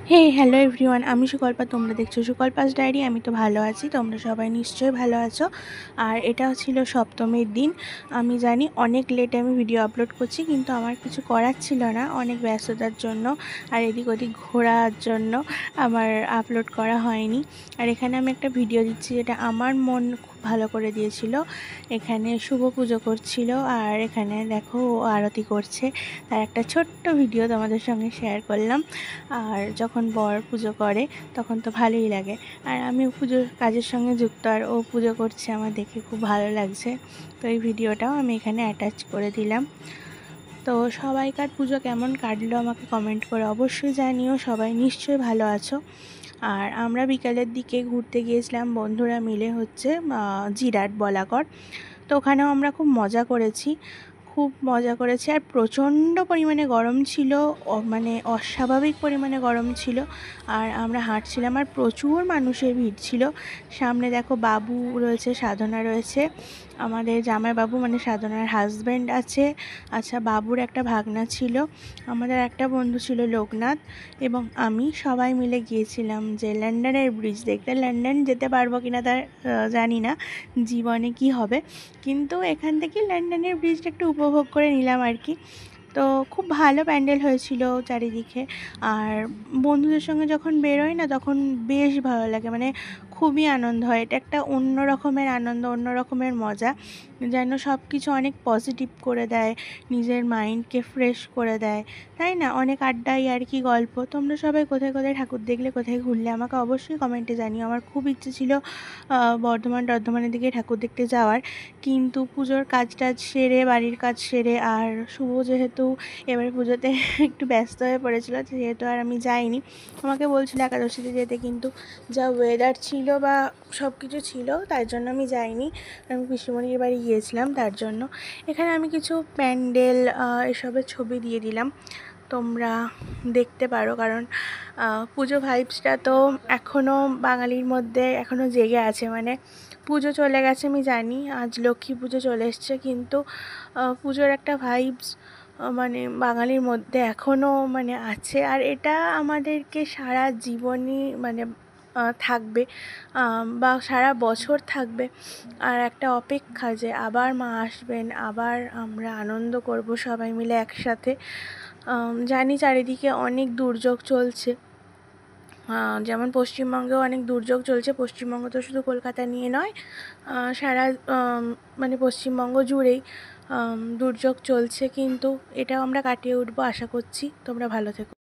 Hello everyone, আমি সুকল্পা। তোমরা দেখছো সুকল্পাস ডায়েরি। আমি তো ভালো আছি, তোমরা সবাই নিশ্চয়ই ভালো আছো। আর এটা ছিল সপ্তমীর দিন। আমি জানি অনেক লেটে আমি ভিডিও আপলোড করছি, কিন্তু আমার কিছু করার ছিল না, অনেক ব্যস্ততার জন্য আর এদিক ওদিক ঘোরার জন্য আমার আপলোড করা হয়নি। আর এখানে আমি একটা ভিডিও দিচ্ছি যেটা আমার মন খুব ভালো করে দিয়েছিল। এখানে শুভ পুজো করছিল আর এখানে দেখো ও আরতি করছে, তার একটা ছোট্ট ভিডিও তোমাদের সঙ্গে শেয়ার করলাম। আর যখন বর পুজো করে তখন তো ভালোই লাগে, আর আমি পুজোর কাজের সঙ্গে যুক্ত, আর ও পুজো করছে আমার দেখে খুব ভালো লাগছে। তো এই ভিডিওটাও আমি এখানে অ্যাটাচ করে দিলাম। তো সবাইকার পুজো কেমন কাটলো আমাকে কমেন্ট করে অবশ্যই জানিও, সবাই নিশ্চয়ই ভালো আছো। আর আমরা বিকালের দিকে ঘুরতে গিয়েছিলাম বন্ধুরা মিলে, হচ্ছে জিরাট বলাকর। তো ওখানেও আমরা খুব মজা করেছি, আর প্রচণ্ড পরিমাণে গরম ছিল, মানে অস্বাভাবিক পরিমাণে গরম ছিল। আর আমরা হাঁটছিলাম আর প্রচুর মানুষের ভিড় ছিল। সামনে দেখো বাবু রয়েছে, সাধনা রয়েছে, আমাদের জামাইবাবু মানে সাধনার হাজব্যান্ড আছে। আচ্ছা, বাবুর একটা ভাগনা ছিল, আমাদের একটা বন্ধু ছিল লোকনাথ, এবং আমি সবাই মিলে গিয়েছিলাম যে লন্ডনের ব্রিজ দেখতে। লন্ডন যেতে পারবো কিনা তার জানি না, জীবনে কি হবে, কিন্তু এখান থেকে লন্ডনের ব্রিজটা একটু উপভোগ করে নিলাম আর কি। তো খুব ভালো প্যান্ডেল হয়েছিল চারিদিকে। আর বন্ধুদের সঙ্গে যখন বেরোই না তখন বেশ ভালো লাগে, মানে খুবই আনন্দ হয়। এটা একটা অন্য রকমের আনন্দ, অন্য রকমের মজা, যেন সব কিছু অনেক পজিটিভ করে দেয়, নিজের মাইন্ডকে ফ্রেশ করে দেয়, তাই না? অনেক আড্ডাই আর কি গল্প। তোমরা সবাই কোথায় কোথায় ঠাকুর দেখলে, কোথায় ঘুরলে আমাকে অবশ্যই কমেন্টে জানিও। আমার খুব ইচ্ছে ছিল বর্ধমানের দিকে ঠাকুর দেখতে যাওয়ার, কিন্তু পুজোর কাজ টাজ সেরে, বাড়ির কাজ সেরে, আর শুভ যেহেতু এবার পুজোতে একটু ব্যস্ত হয়ে পড়েছিল, যেহেতু আর আমি যাইনি। আমাকে বলছিল একাদশীতে যেতে, কিন্তু যা ওয়েদার ছিল বা সব কিছু ছিল তার জন্য আমি যাইনি। আমি পিসিমণির বাড়ি গিয়েছিলাম তার জন্য। এখানে আমি কিছু প্যান্ডেল এসবের ছবি দিয়ে দিলাম, তোমরা দেখতে পারো, কারণ পুজো ভাইবসটা তো এখনও বাঙালির মধ্যে এখনও জেগে আছে। মানে পুজো চলে গেছে আমি জানি, আজ লক্ষ্মী পুজো চলে এসছে, কিন্তু পুজোর একটা ভাইবস মানে বাঙালির মধ্যে এখনও মানে আছে, আর এটা আমাদেরকে সারা জীবনই মানে থাকবে, বা সারা বছর থাকবে। আর একটা অপেক্ষা যে আবার মা আসবেন, আবার আমরা আনন্দ করব সবাই মিলে একসাথে। জানি চারিদিকে অনেক দুর্যোগ চলছে, যেমন পশ্চিমবঙ্গেও অনেক দুর্যোগ চলছে। পশ্চিমবঙ্গ তো শুধু কলকাতা নিয়ে নয়, সারা মানে পশ্চিমবঙ্গ জুড়েই দুর্যোগ চলছে, কিন্তু এটাও আমরা কাটিয়ে উঠবো আশা করছি। তোমরা ভালো থেকো।